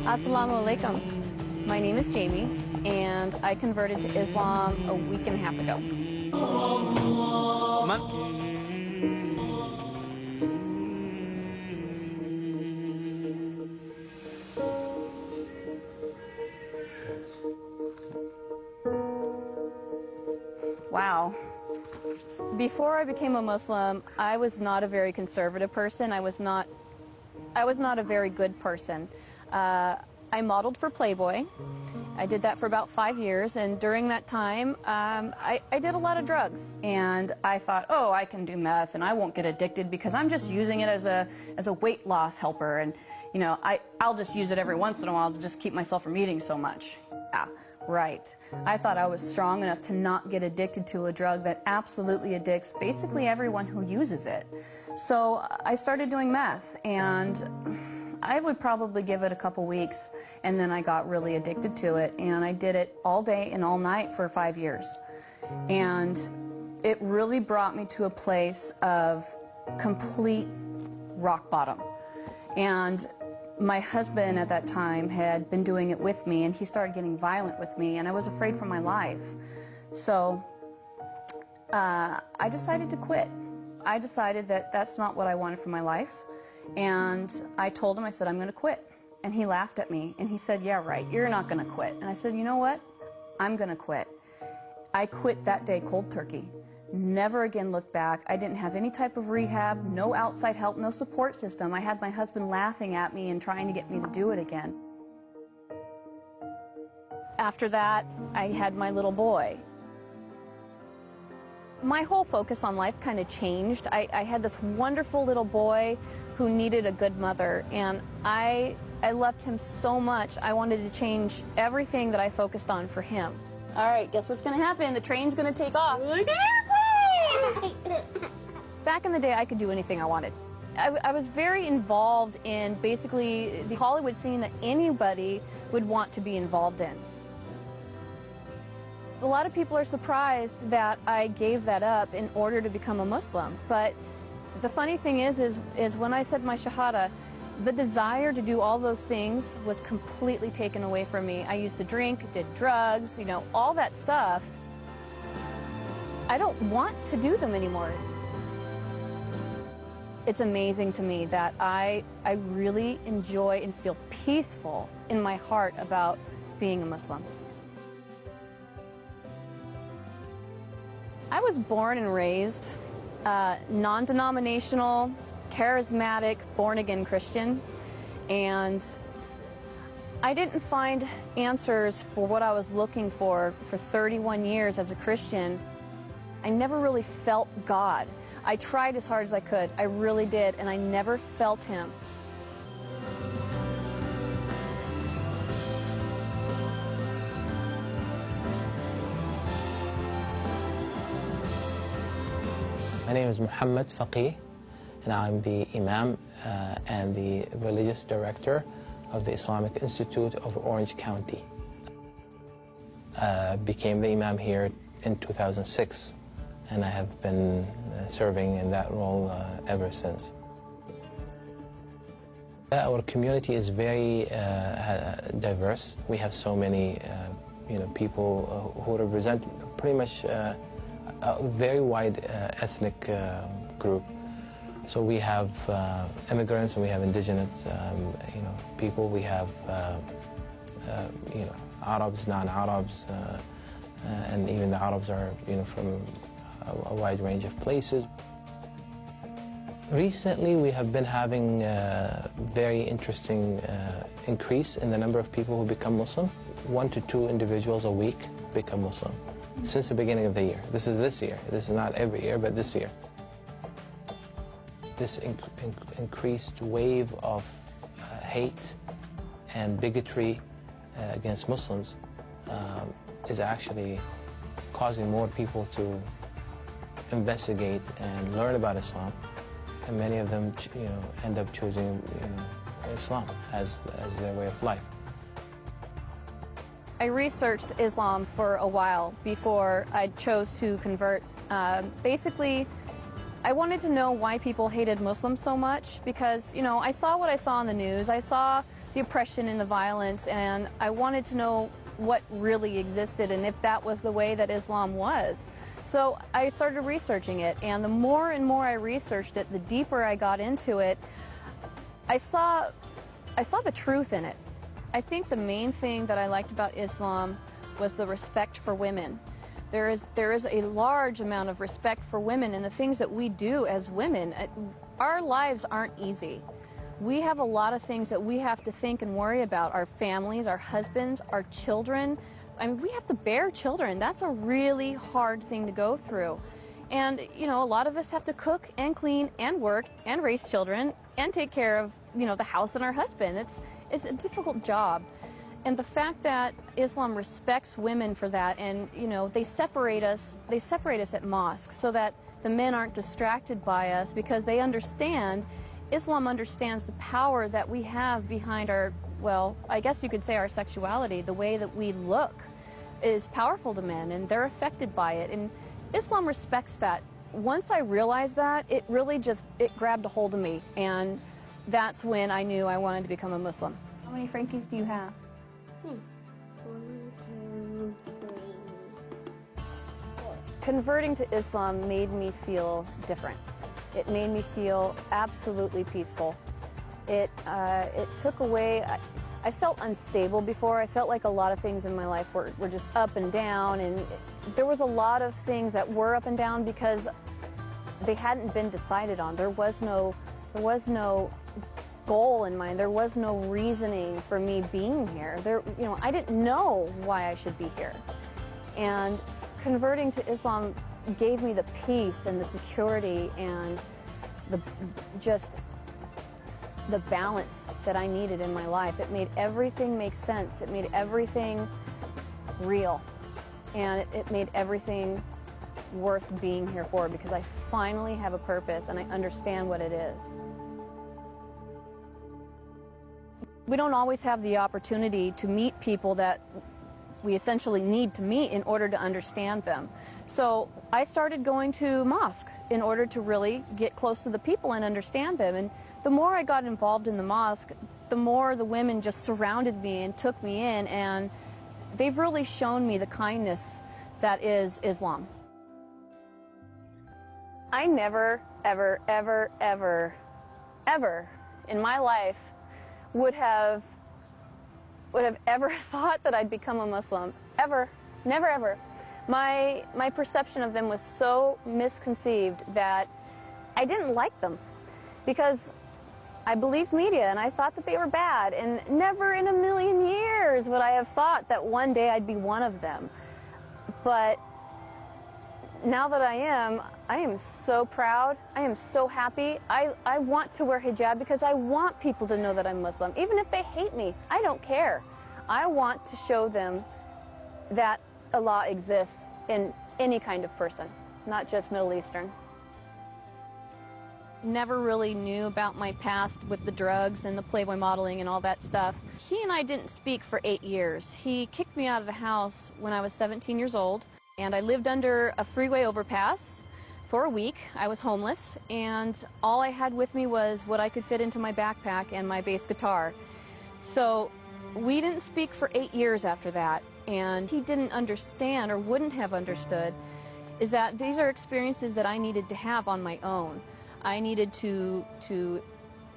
Assalamu alaikum. My name is Jamie, and I converted to Islam a week and a half ago. Wow. Before I became a Muslim, I was not a very conservative person. I was not a very good person. I modeled for Playboy. I did that for about 5 years, and during that time, I did a lot of drugs. And I thought, oh, I can do meth, and I won't get addicted because I'm just using it as a weight loss helper, and you know, I'll just use it every once in a while to just keep myself from eating so much. Yeah, right. I thought I was strong enough to not get addicted to a drug that absolutely addicts basically everyone who uses it. So I started doing meth, and I would probably give it a couple weeks, and then I got really addicted to it, and I did it all day and all night for 5 years. And it really brought me to a place of complete rock bottom. And my husband at that time had been doing it with me, and he started getting violent with me, and I was afraid for my life. So I decided to quit. I decided that that's not what I wanted for my life. And I told him, I said, I'm going to quit. And he laughed at me, and he said, yeah, right, you're not going to quit. And I said, you know what? I'm going to quit. I quit that day cold turkey. Never again looked back. I didn't have any type of rehab, no outside help, no support system. I had my husband laughing at me and trying to get me to do it again. After that, I had my little boy. My whole focus on life kind of changed. I had this wonderful little boy who needed a good mother, and I loved him so much. I wanted to change everything that I focused on for him. All right, guess what's going to happen? The train's going to take off. Back in the day, I could do anything I wanted. I was very involved in basically the Hollywood scene that anybody would want to be involved in. A lot of people are surprised that I gave that up in order to become a Muslim. But the funny thing is when I said my shahada, the desire to do all those things was completely taken away from me. I used to drink, did drugs, you know, all that stuff. I don't want to do them anymore. It's amazing to me that I really enjoy and feel peaceful in my heart about being a Muslim. I was born and raised non-denominational, charismatic, born-again Christian, and I didn't find answers for what I was looking for 31 years as a Christian. I never really felt God. I tried as hard as I could, I really did, and I never felt Him. My name is Muhammad Faqih, and I'm the Imam and the Religious Director of the Islamic Institute of Orange County. Became the Imam here in 2006, and I have been serving in that role ever since. Our community is very diverse. We have so many people who represent pretty much a very wide ethnic group. So we have immigrants and we have indigenous people. We have Arabs, non-Arabs, and even the Arabs are from a wide range of places. Recently we have been having a very interesting increase in the number of people who become Muslim. 1 to 2 individuals a week become Muslim since the beginning of the year. This is this year. This is not every year, but this year. This increased wave of hate and bigotry against Muslims is actually causing more people to investigate and learn about Islam, and many of them end up choosing Islam as their way of life. I researched Islam for a while before I chose to convert. Basically, I wanted to know why people hated Muslims so much because, you know, I saw what I saw on the news. I saw the oppression and the violence, and I wanted to know what really existed and if that was the way that Islam was. So I started researching it, and the more and more I researched it, the deeper I got into it, I saw the truth in it. I think the main thing that I liked about Islam was the respect for women. There is a large amount of respect for women and the things that we do as women. Our lives aren't easy. We have a lot of things that we have to think and worry about. Our families, our husbands, our children. I mean, we have to bear children. That's a really hard thing to go through. And, you know, a lot of us have to cook and clean and work and raise children and take care of, you know, the house and our husband. It's a difficult job. And the fact that Islam respects women for that, and, you know, they separate us at mosques so that the men aren't distracted by us because they understand, Islam understands the power that we have behind our, well, I guess you could say our sexuality. The way that we look is powerful to men, and they're affected by it. And Islam respects that. Once I realized that, it really just, it grabbed a hold of me, and that's when I knew I wanted to become a Muslim. How many Frankies do you have? 1, 2, 3, 4. Converting to Islam made me feel different. It made me feel absolutely peaceful. It took away, I felt unstable before. I felt like a lot of things in my life were just up and down, and there was a lot of things that were up and down because they hadn't been decided on. There was no goal in mind. There was no reasoning for me being here. You know, I didn't know why I should be here. And converting to Islam gave me the peace and the security and just the balance that I needed in my life. It made everything make sense. It made everything real. And it made everything worth being here for because I finally have a purpose and I understand what it is. We don't always have the opportunity to meet people that we essentially need to meet in order to understand them. So I started going to mosque in order to really get close to the people and understand them. And the more I got involved in the mosque, the more the women just surrounded me and took me in, and they've really shown me the kindness that is Islam. I never, ever, ever, ever, ever in my life would have ever thought that I'd become a Muslim. Ever. Never, ever. My perception of them was so misconceived that I didn't like them because I believed media and I thought that they were bad, and never in a million years would I have thought that one day I'd be one of them. But now that I am so proud. I am so happy. I want to wear hijab because I want people to know that I'm Muslim. Even if they hate me, I don't care. I want to show them that Allah exists in any kind of person, not just Middle Eastern. Never really knew about my past with the drugs and the Playboy modeling and all that stuff. He and I didn't speak for 8 years. He kicked me out of the house when I was 17 years old, and I lived under a freeway overpass for a week. I was homeless, and all I had with me was what I could fit into my backpack and my bass guitar. So we didn't speak for 8 years after that, and he didn't understand, or wouldn't have understood, is that these are experiences that I needed to have on my own. I needed to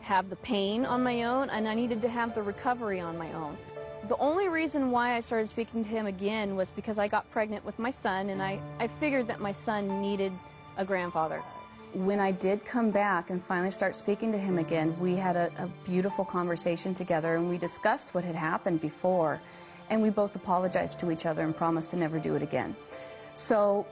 have the pain on my own, and I needed to have the recovery on my own. The only reason why I started speaking to him again was because I got pregnant with my son, and I figured that my son needed a grandfather. When I did come back and finally start speaking to him again, we had a beautiful conversation together, and we discussed what had happened before, and we both apologized to each other and promised to never do it again. So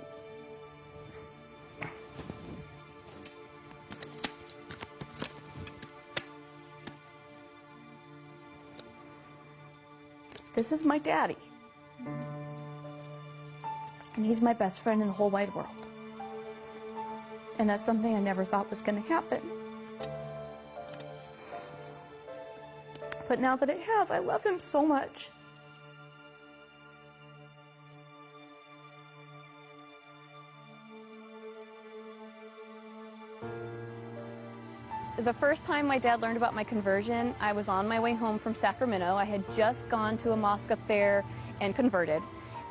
this is my daddy, and he's my best friend in the whole wide world. And that's something I never thought was going to happen. but now that it has, I love him so much. The first time my dad learned about my conversion, I was on my way home from Sacramento. I had just gone to a mosque up there and converted.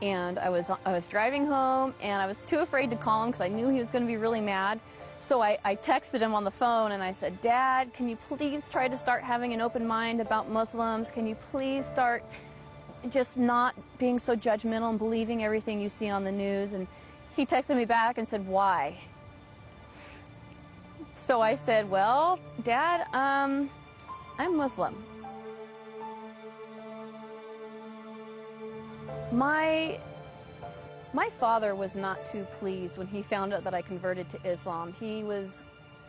And I was driving home, and I was too afraid to call him because I knew he was going to be really mad. So I texted him on the phone, and I said, "Dad, can you please try to start having an open mind about Muslims? Can you please start just not being so judgmental and believing everything you see on the news?" And he texted me back and said, "Why?" So I said, "Well, Dad, I'm Muslim." My father was not too pleased when he found out that I converted to Islam. He was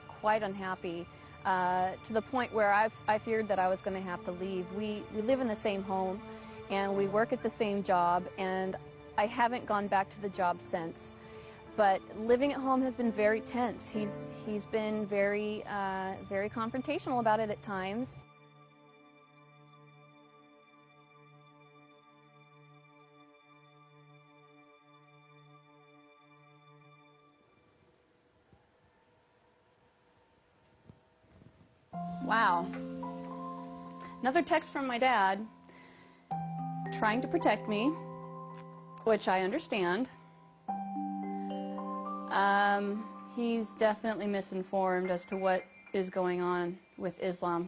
quite unhappy to the point where I feared that I was going to have to leave. We live in the same home and we work at the same job, and I haven't gone back to the job since. But living at home has been very tense. He's been very confrontational about it at times. Wow. Another text from my dad, trying to protect me, which I understand. He's definitely misinformed as to what is going on with Islam.